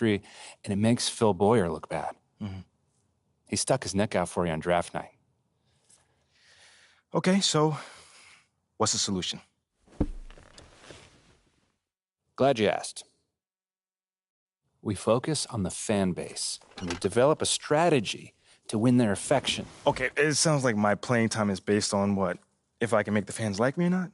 and it makes Phil Boyer look bad. Mm-hmm. He stuck his neck out for you on draft night. Okay, so what's the solution? Glad you asked. We focus on the fan base, and we develop a strategy to win their affection. Okay, it sounds like my playing time is based on what? If I can make the fans like me or not?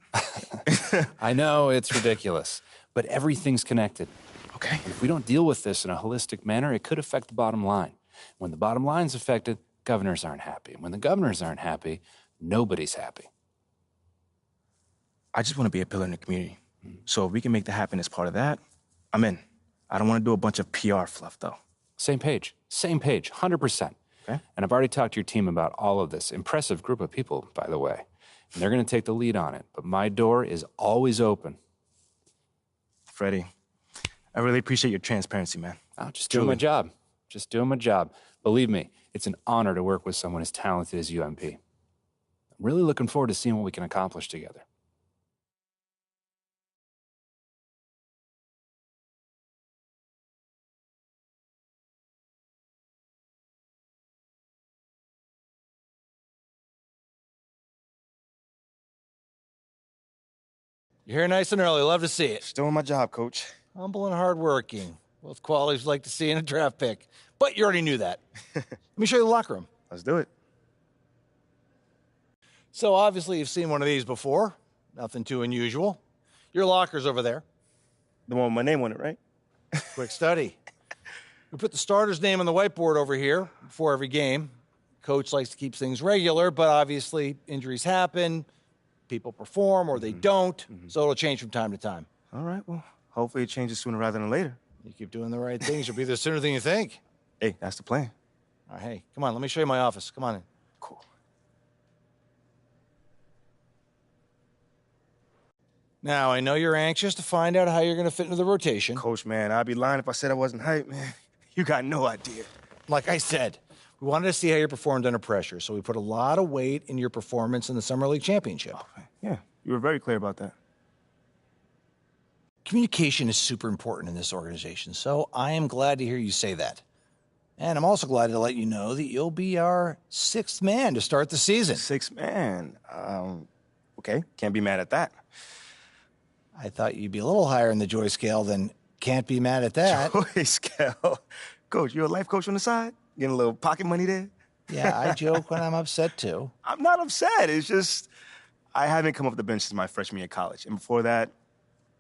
I know, it's ridiculous, but everything's connected. Okay. If we don't deal with this in a holistic manner, it could affect the bottom line. When the bottom line's affected, governors aren't happy. When the governors aren't happy, nobody's happy. I just want to be a pillar in the community. So if we can make that happen as part of that, I'm in. I don't want to do a bunch of PR fluff, though. Same page, 100%. Okay. And I've already talked to your team about all of this. Impressive group of people, by the way. And they're going to take the lead on it. But my door is always open. Freddie, I really appreciate your transparency, man. I'm just doing my job. Just doing my job. Believe me, it's an honor to work with someone as talented as UMP. I'm really looking forward to seeing what we can accomplish together. You're here nice and early. Love to see it. Just doing my job, Coach. Humble and hardworking. Both qualities like to see in a draft pick. But you already knew that. Let me show you the locker room. Let's do it. So obviously you've seen one of these before. Nothing too unusual. Your locker's over there. The one with my name on it, right? Quick study. We put the starter's name on the whiteboard over here before every game. Coach likes to keep things regular, but obviously injuries happen. People perform or they don't, so it'll change from time to time. All right, well, hopefully it changes sooner rather than later. You keep doing the right things, you'll be there sooner than you think. Hey, that's the plan. All right, hey, come on, let me show you my office. Come on in. Cool. Now, I know you're anxious to find out how you're going to fit into the rotation. Coach, man, I'd be lying if I said I wasn't hyped, man. You got no idea. Like I said, we wanted to see how you performed under pressure, so we put a lot of weight in your performance in the Summer League Championship. Oh, yeah, you were very clear about that. Communication is super important in this organization, so I am glad to hear you say that. And I'm also glad to let you know that you'll be our sixth man to start the season. Sixth man. Okay, can't be mad at that. I thought you'd be a little higher in the joy scale than can't be mad at that. Joy scale. Coach, you're a life coach on the side? Getting a little pocket money there? Yeah, I joke when I'm upset, too. I'm not upset. It's just I haven't come off the bench since my freshman year of college. And before that,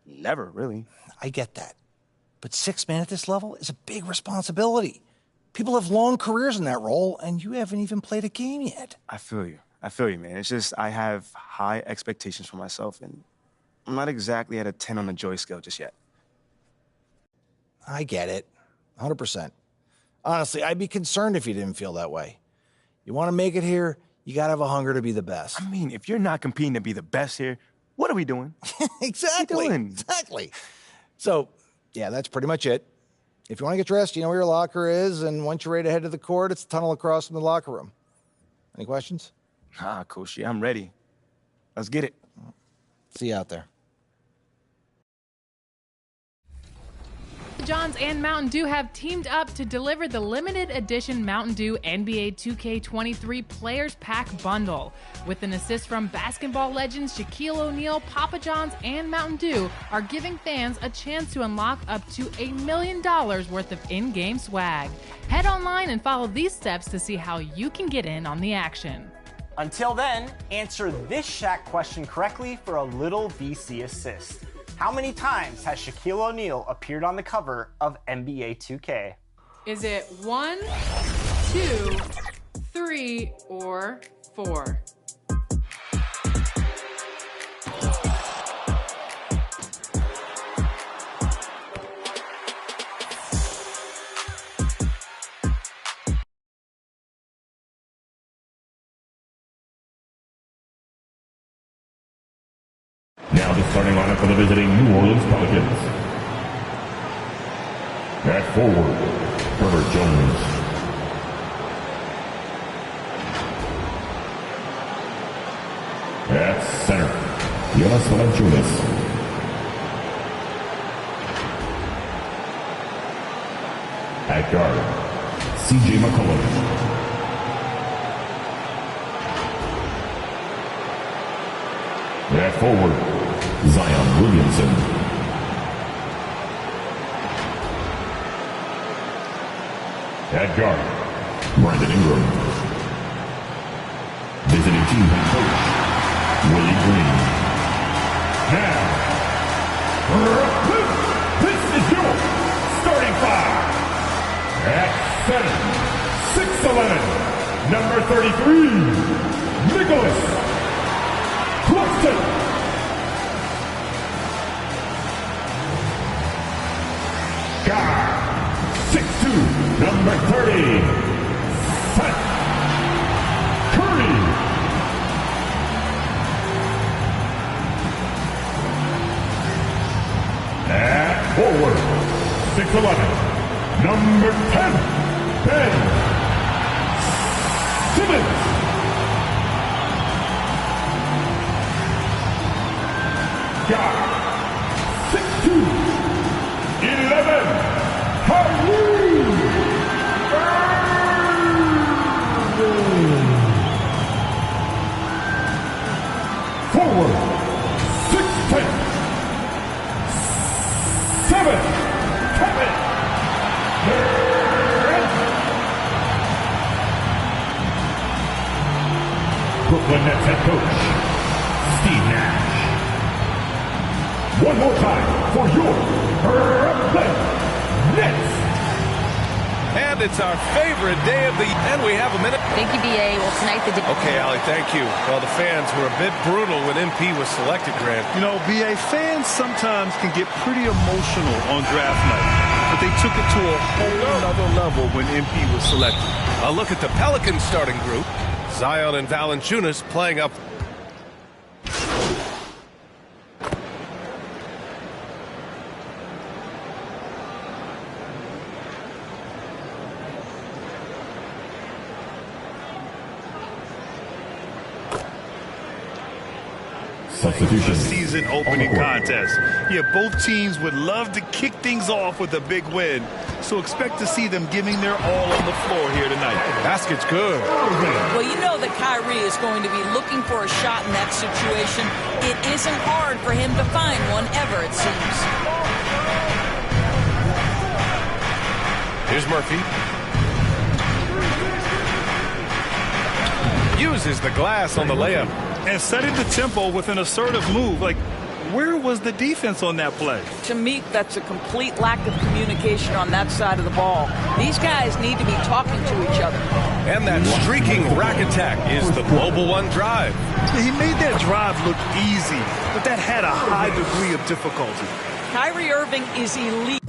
never, really. I get that. But sixth man at this level is a big responsibility. People have long careers in that role, and you haven't even played a game yet. I feel you. I feel you, man. It's just I have high expectations for myself, and I'm not exactly at a 10 on the joy scale just yet. I get it. 100%. Honestly, I'd be concerned if you didn't feel that way. You want to make it here, you got to have a hunger to be the best. I mean, if you're not competing to be the best here, what are we doing? Exactly. What are we doing? Exactly. So, yeah, that's pretty much it. If you want to get dressed, you know where your locker is, and once you're ready to head to the court, it's a tunnel across from the locker room. Any questions? Coach, yeah, I'm ready. Let's get it. See you out there. Johns and Mountain Dew have teamed up to deliver the limited edition Mountain Dew NBA 2K23 Players Pack Bundle. With an assist from basketball legends Shaquille O'Neal, Papa John's, and Mountain Dew are giving fans a chance to unlock up to $1 million worth of in-game swag. Head online and follow these steps to see how you can get in on the action. Until then, answer this Shaq question correctly for a little VC assist. How many times has Shaquille O'Neal appeared on the cover of NBA 2K? Is it 1, 2, 3, or 4? Now the starting lineup for the visiting New Orleans Pelicans. At forward, Herbert Jones. At center, Jonas Valanciunas. At guard, C.J. McCollum. At forward, Zion Williamson. At guard, Brandon Ingram. Visiting team head coach, Willie Green. Now, this is your starting five. At center, 6'11", number 33, Nicholas Claxton. Guard, 6'2", number 30, Seth Curry. At forward, 6'11", number 10, Ben Simmons. Guard, 6'2", 11, Kyrie Irving. Forward, 6'10", 7, Kevin Durant. Brooklyn Nets head coach, Steve Nash. One more time for your Brooklyn Nets. And it's our favorite day of the year. And we have a minute. Thank you, BA. Well, tonight the... Okay, Allie, thank you. Well, the fans were a bit brutal when MP was selected, Grant. You know, BA, fans sometimes can get pretty emotional on draft night, but they took it to a whole other level when MP was selected. A look at the Pelicans starting group. Zion and Valanciunas playing up. Substitution. Season opening contest. Yeah, both teams would love to kick things off with a big win, so expect to see them giving their all on the floor here tonight. Basket's good. Well, you know that Kyrie is going to be looking for a shot in that situation. It isn't hard for him to find one ever, it seems. Here's Murphy. Uses the glass on the layup. And setting the tempo with an assertive move. Like, where was the defense on that play? To me, that's a complete lack of communication on that side of the ball. These guys need to be talking to each other. And that streaking rack attack is the Global One drive. He made that drive look easy, but that had a high degree of difficulty. Kyrie Irving is elite.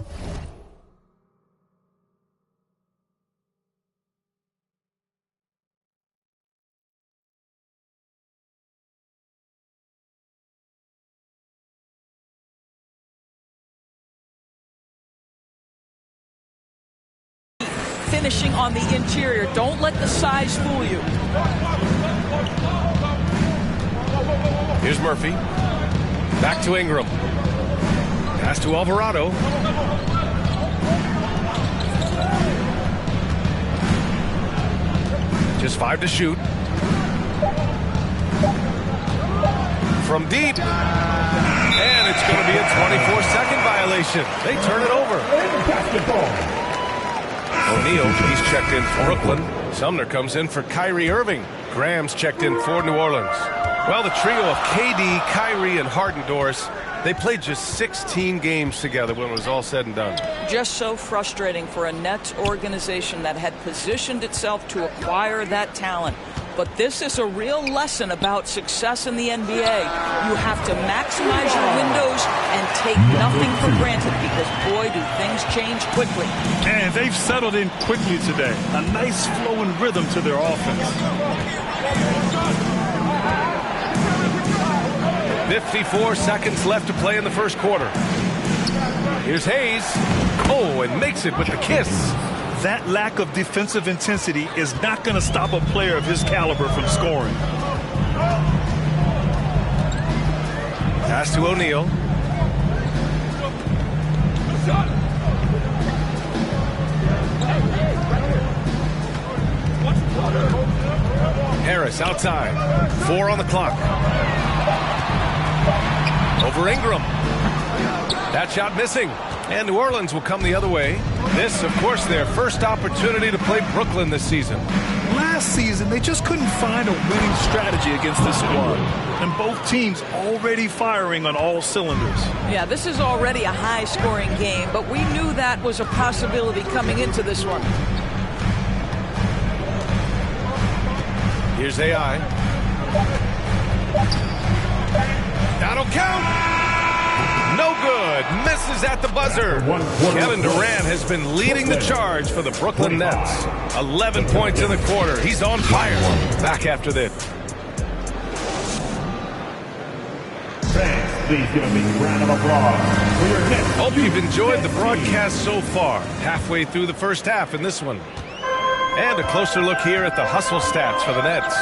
Finishing on the interior. Don't let the size fool you. Here's Murphy. Back to Ingram. Pass to Alvarado. Just 5 to shoot. From deep. And it's going to be a 24-second violation. They turn it over. Basketball. O'Neal, he's checked in for Brooklyn. Sumner comes in for Kyrie Irving. Graham's checked in for New Orleans. Well, the trio of KD, Kyrie, and Harden, Doris, they played just 16 games together when it was all said and done. Just so frustrating for a Nets organization that had positioned itself to acquire that talent. But this is a real lesson about success in the NBA. You have to maximize your windows and take nothing for granted because, boy, do things change quickly. And they've settled in quickly today. A nice flowing rhythm to their offense. 54 seconds left to play in the first quarter. Here's Hayes. Oh, and makes it with the kiss. That lack of defensive intensity is not going to stop a player of his caliber from scoring. Pass to O'Neal. Harris outside. 4 on the clock. Over Ingram. That shot missing. And New Orleans will come the other way. This, of course, their first opportunity to play Brooklyn this season. Last season, they just couldn't find a winning strategy against this squad. And both teams already firing on all cylinders. Yeah, this is already a high-scoring game, but we knew that was a possibility coming into this one. Here's AI. That'll count. No good. Misses at the buzzer. Kevin Durant has been leading the charge for the Brooklyn Nets. 11 points in the quarter. He's on fire. Back after this. Fans, please give a big round of applause for your Nets. Hope you've enjoyed the broadcast so far. Halfway through the first half in this one. And a closer look here at the hustle stats for the Nets.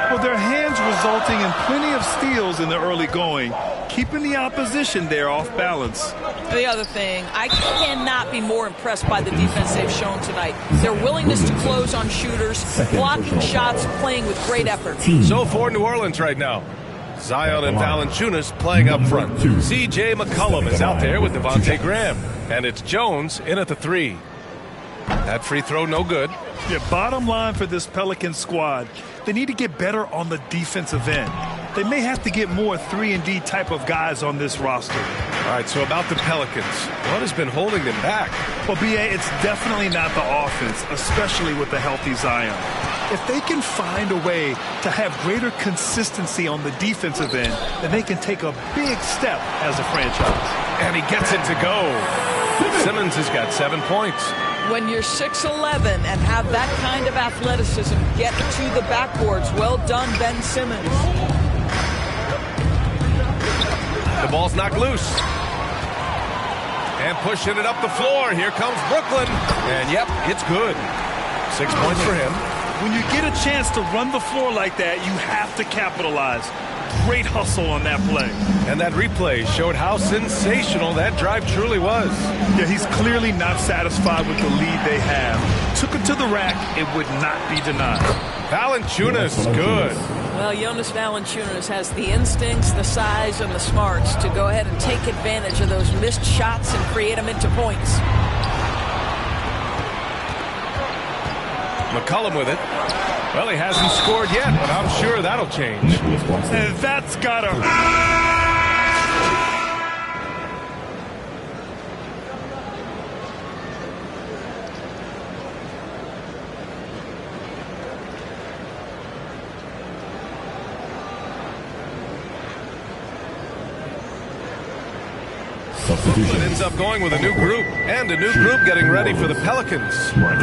Well, their hands resulting in plenty of steals in the early going, keeping the opposition there off balance. The other thing, I cannot be more impressed by the defense they've shown tonight. Their willingness to close on shooters, blocking shots, playing with great effort. So for New Orleans right now, Zion and Valanciunas playing up front. C.J. McCollum is out there with Devontae Graham. And it's Jones in at the 3. That free throw no good. Yeah, bottom line for this Pelicans squad, they need to get better on the defensive end. They may have to get more 3-and-D type of guys on this roster. All right, so about the Pelicans, what has been holding them back? Well, B.A., it's definitely not the offense, especially with the healthy Zion. If they can find a way to have greater consistency on the defensive end, then they can take a big step as a franchise. And he gets it to go. Simmons has got 7 points. When you're 6'11" and have that kind of athleticism, get to the backboards. Well done, Ben Simmons. The ball's knocked loose. And pushing it up the floor. Here comes Brooklyn. And, yep, it's good. 6 points for him. When you get a chance to run the floor like that, you have to capitalize. Great hustle on that play. And that replay showed how sensational that drive truly was. Yeah, he's clearly not satisfied with the lead they have. Took it to the rack. It would not be denied. Valanciunas, good. Well, Jonas Valanciunas has the instincts, the size, and the smarts to go ahead and take advantage of those missed shots and create them into points. McCollum with it. Well, he hasn't scored yet, but I'm sure that'll change. And that's gotta It ends up going with a new group, and a new group getting ready for the Pelicans.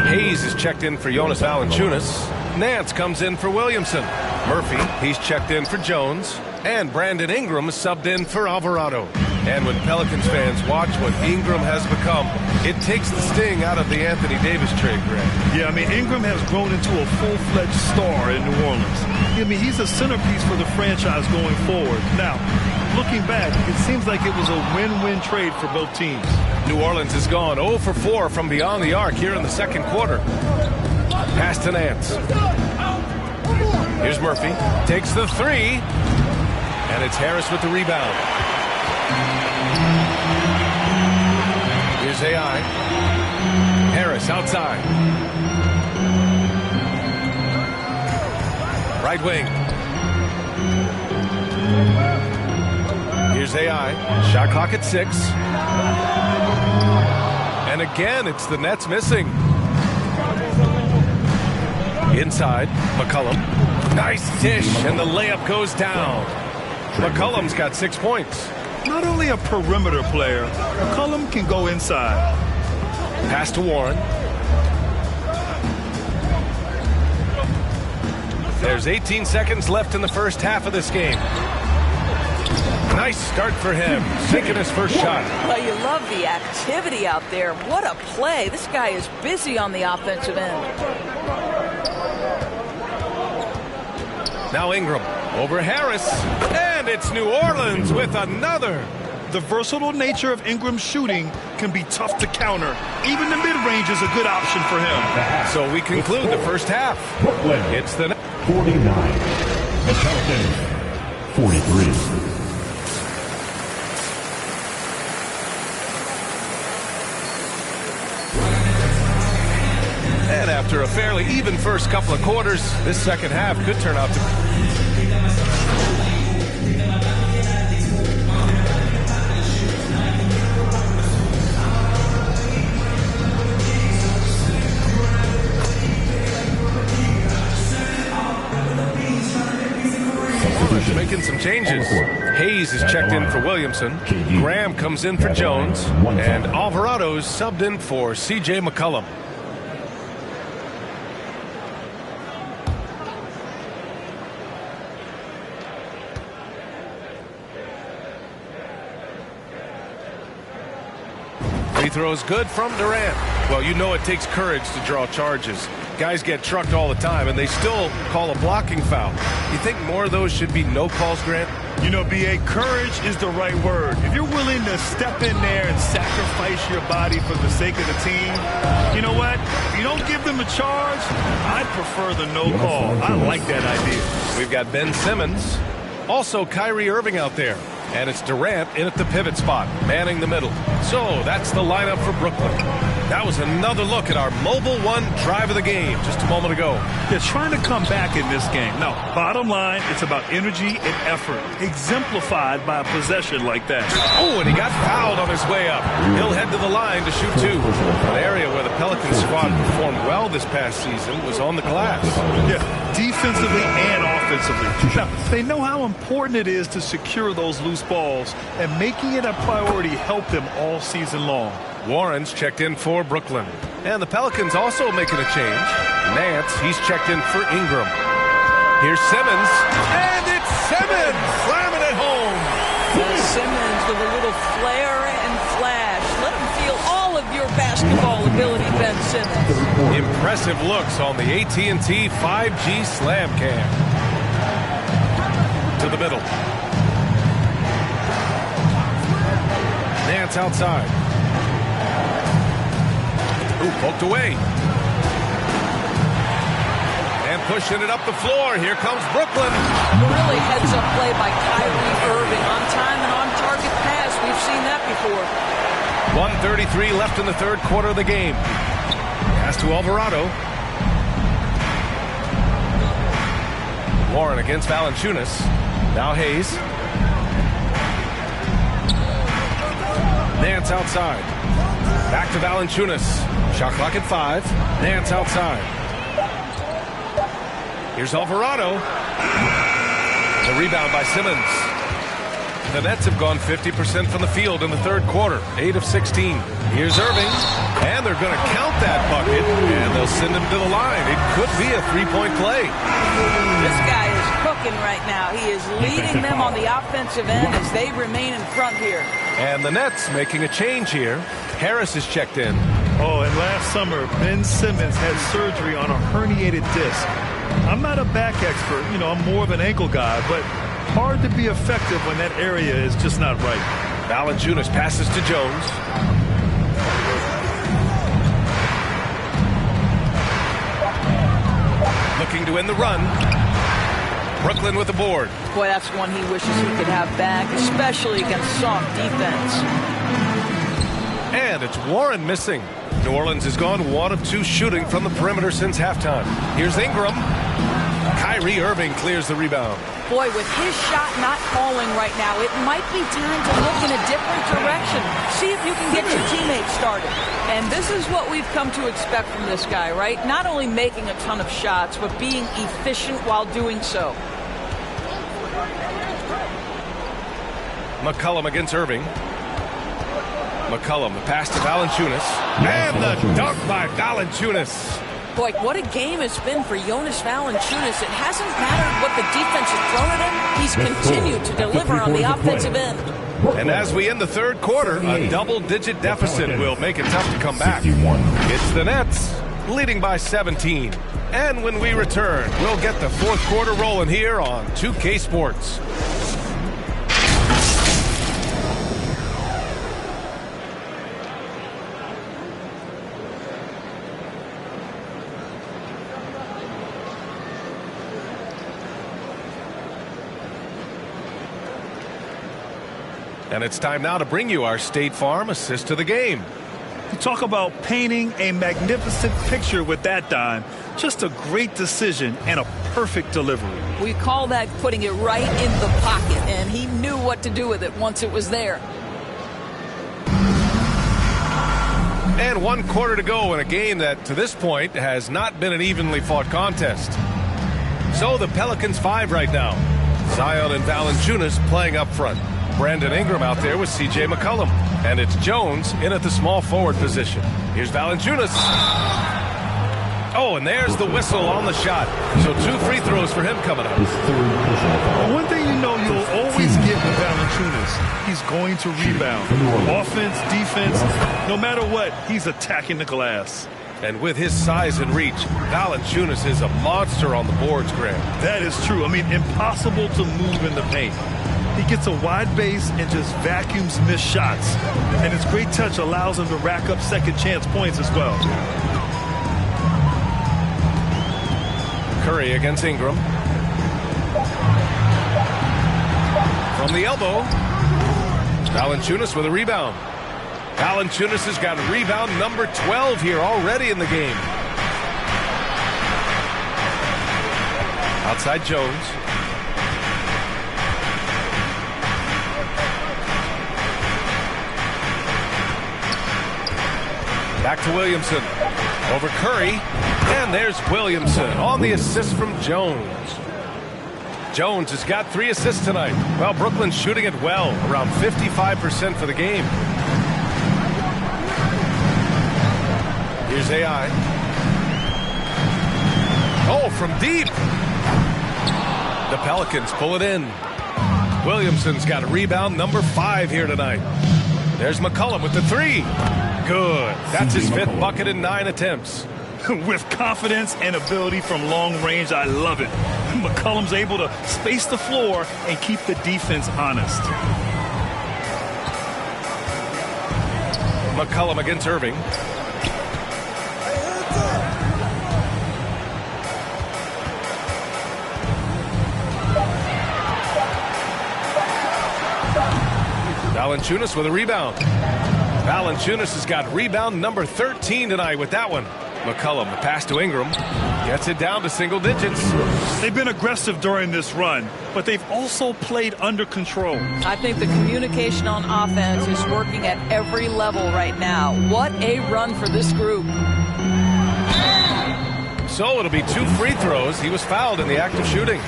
Hayes is checked in for Jonas Valanciunas. Nance comes in for Williamson. Murphy, he's checked in for Jones. And Brandon Ingram is subbed in for Alvarado. And when Pelicans fans watch what Ingram has become, it takes the sting out of the Anthony Davis trade, Greg. Yeah, I mean, Ingram has grown into a full-fledged star in New Orleans. I mean, he's a centerpiece for the franchise going forward. Now, looking back, it seems like it was a win-win trade for both teams. New Orleans has gone 0 for 4 from beyond the arc here in the second quarter. Pass to Nance. Here's Murphy. Takes the 3. And it's Harris with the rebound. Here's AI. Harris outside. Right wing. Here's AI. Shot clock at 6. And again, it's the Nets missing. Inside, McCollum. Nice dish, and the layup goes down. McCollum's got 6 points. Not only a perimeter player, McCollum can go inside. Pass to Warren. There's 18 seconds left in the first half of this game. Nice start for him, sinking his first shot. Well, you love the activity out there. What a play. This guy is busy on the offensive end. Now Ingram over Harris, and it's New Orleans with another. The versatile nature of Ingram's shooting can be tough to counter. Even the mid-range is a good option for him. So we conclude the first half. It's the 49. The Pelicans, 43. And after a fairly even first couple of quarters, this second half could turn out to... Making some changes. Hayes is checked in for Williamson. Graham comes in for Jones. And Alvarado's subbed in for C.J. McCollum. Free throws good from Durant. Well, you know it takes courage to draw charges. Guys get trucked all the time, and they still call a blocking foul. You think more of those should be no calls, Grant? You know, B.A., courage is the right word. If you're willing to step in there and sacrifice your body for the sake of the team, you know what? If you don't give them a charge, I prefer the no call. I like that idea. We've got Ben Simmons. Also Kyrie Irving out there. And it's Durant in at the pivot spot, manning the middle. So that's the lineup for Brooklyn. That was another look at our Mobile One drive of the game just a moment ago. They're trying to come back in this game. Now, bottom line, it's about energy and effort, exemplified by a possession like that. Oh, and he got fouled on his way up. He'll head to the line to shoot two. An area where the Pelicans squad performed well this past season was on the glass. Yeah, defensively and offensively. Now, they know how important it is to secure those loose balls, and making it a priority helped them all season long. Warren's checked in for Brooklyn. And the Pelicans also making a change. Nance, he's checked in for Ingram. Here's Simmons. And it's Simmons slamming it home. Simmons with a little flair and flash. Let him feel all of your basketball ability, Ben Simmons. Impressive looks on the AT&T 5G Slam Cam. To the middle. Nance outside. Ooh, poked away. And pushing it up the floor. Here comes Brooklyn. Really heads-up play by Kyrie Irving. On time and on target pass. We've seen that before. 1:33 left in the third quarter of the game. Pass to Alvarado. Warren against Valanciunas. Now Hayes. Nance outside. Back to Valanciunas. Shot clock at 5. Nance outside. Here's Alvarado. The rebound by Simmons. The Nets have gone 50% from the field in the third quarter. 8 of 16. Here's Irving. And they're going to count that bucket. And they'll send him to the line. It could be a three-point play. This guy is cooking right now. He is leading them on the offensive end as they remain in front here. And the Nets making a change here. Harris is checked in. Oh, and last summer, Ben Simmons had surgery on a herniated disc. I'm not a back expert. You know, I'm more of an ankle guy, but hard to be effective when that area is just not right. Valanciunas passes to Jones. Looking to end the run. Brooklyn with the board. Boy, that's one he wishes he could have back, especially against soft defense. And it's Warren missing. New Orleans has gone 1 of 2 shooting from the perimeter since halftime. Here's Ingram. Kyrie Irving clears the rebound. Boy, with his shot not falling right now, it might be time to look in a different direction. See if you can get your teammates started. And this is what we've come to expect from this guy, right? Not only making a ton of shots, but being efficient while doing so. McCollum against Irving. McCollum, the pass to Valanciunas. And the dunk by Valanciunas. Boy, what a game it's been for Jonas Valanciunas. It hasn't mattered what the defense has thrown at him. He's continued to deliver on the offensive end. And as we end the third quarter, a double-digit deficit will make it tough to come back. It's the Nets leading by 17. And when we return, we'll get the fourth quarter rolling here on 2K Sports. And it's time now to bring you our State Farm assist to the game. You talk about painting a magnificent picture with that dime. Just a great decision and a perfect delivery. We call that putting it right in the pocket, and he knew what to do with it once it was there. And 1 quarter to go in a game that, to this point, has not been an evenly fought contest. So the Pelicans 5 right now. Zion and Valanciunas playing up front. Brandon Ingram out there with C.J. McCollum. And it's Jones in at the small forward position. Here's Valanciunas. Oh, and there's the whistle on the shot. So 2 free throws for him coming up. One thing you know you'll always get with Valanciunas, he's going to rebound. Offense, defense, no matter what, he's attacking the glass. And with his size and reach, Valanciunas is a monster on the boards, Graham. That is true. I mean, impossible to move in the paint. He gets a wide base and just vacuums missed shots. And his great touch allows him to rack up second chance points as well. Curry against Ingram. From the elbow. Valanciunas with a rebound. Valanciunas has got rebound number 12 here already in the game. Outside Jones. Back to Williamson. Over Curry. And there's Williamson on the assist from Jones. Jones has got 3 assists tonight. Well, Brooklyn's shooting it well, around 55% for the game. Here's AI. Oh, from deep. The Pelicans pull it in. Williamson's got a rebound number 5 here tonight. There's McCollum with the 3. Good. That's his 5th bucket in 9 attempts. With confidence and ability from long range, I love it. McCollum's able to space the floor and keep the defense honest. McCollum against Irving. Valanciunas with a rebound. Valanciunas has got rebound number 13 tonight with that one. McCollum, the pass to Ingram, gets it down to single digits. They've been aggressive during this run, but they've also played under control. I think the communication on offense is working at every level right now. What a run for this group. So it'll be 2 free throws. He was fouled in the act of shooting.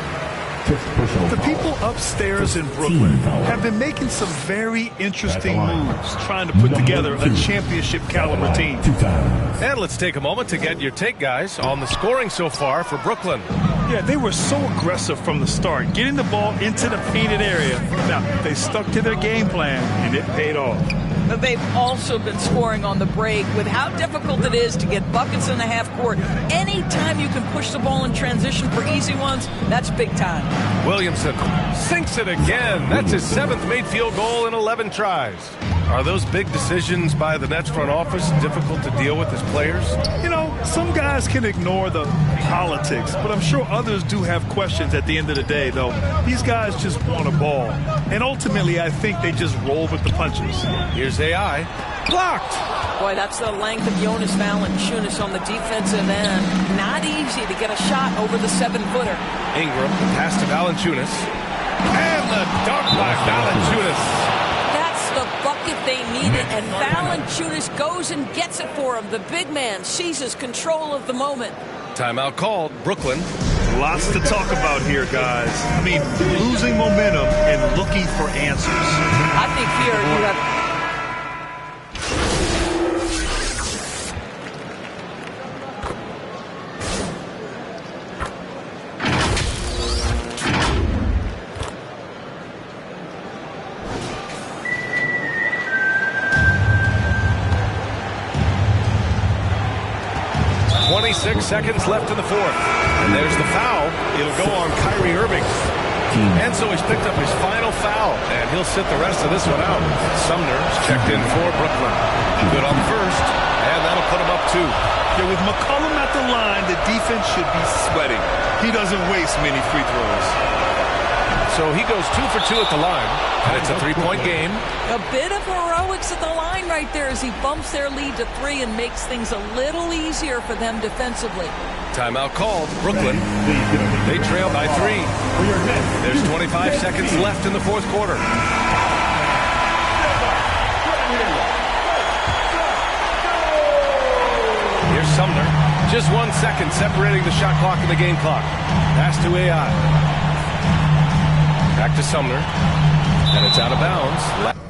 The people upstairs in Brooklyn have been making some very interesting moves, trying to put together a championship caliber team. And let's take a moment to get your take, guys, on the scoring so far for Brooklyn. Yeah, they were so aggressive from the start, getting the ball into the painted area. Now, they stuck to their game plan, and it paid off. But they've also been scoring on the break with how difficult it is to get buckets in the half court. Anytime you can push the ball in transition for easy ones, that's big time. Williamson sinks it again. That's his 7th made field goal in 11 tries. Are those big decisions by the Nets front office difficult to deal with as players? You know, some guys can ignore the politics, but I'm sure others do have questions at the end of the day, though. These guys just want a ball. And ultimately, I think they just roll with the punches. Here's AI. Blocked. Boy, that's the length of Jonas Valanciunas on the defensive end. Not easy to get a shot over the 7-footer. Ingram, the pass to Valanciunas. And the dunk by Valanciunas. That's the bucket they needed, and Valanciunas goes and gets it for him. The big man seizes control of the moment. Timeout called. Brooklyn. Lots to talk about here, guys. I mean, losing momentum and looking for answers. I think here you have... 26 seconds left in the 4th. And there's the foul. It'll go on Kyrie Irving. And so he's picked up his final foul, and he'll sit the rest of this one out. Sumner's checked in for Brooklyn. Good on the first, and that'll put him up 2. Yeah, with McCollum at the line, the defense should be sweating. He doesn't waste many free throws. so he goes 2 for 2 at the line, and it's a 3-point game. A bit of heroics at the line right there as he bumps their lead to 3 and makes things a little easier for them defensively. Timeout called. Brooklyn, they trail by 3. There's 25 seconds left in the fourth quarter. Here's Sumner. Just 1 second separating the shot clock and the game clock. Pass to AI. Back to Sumner. And it's out of bounds.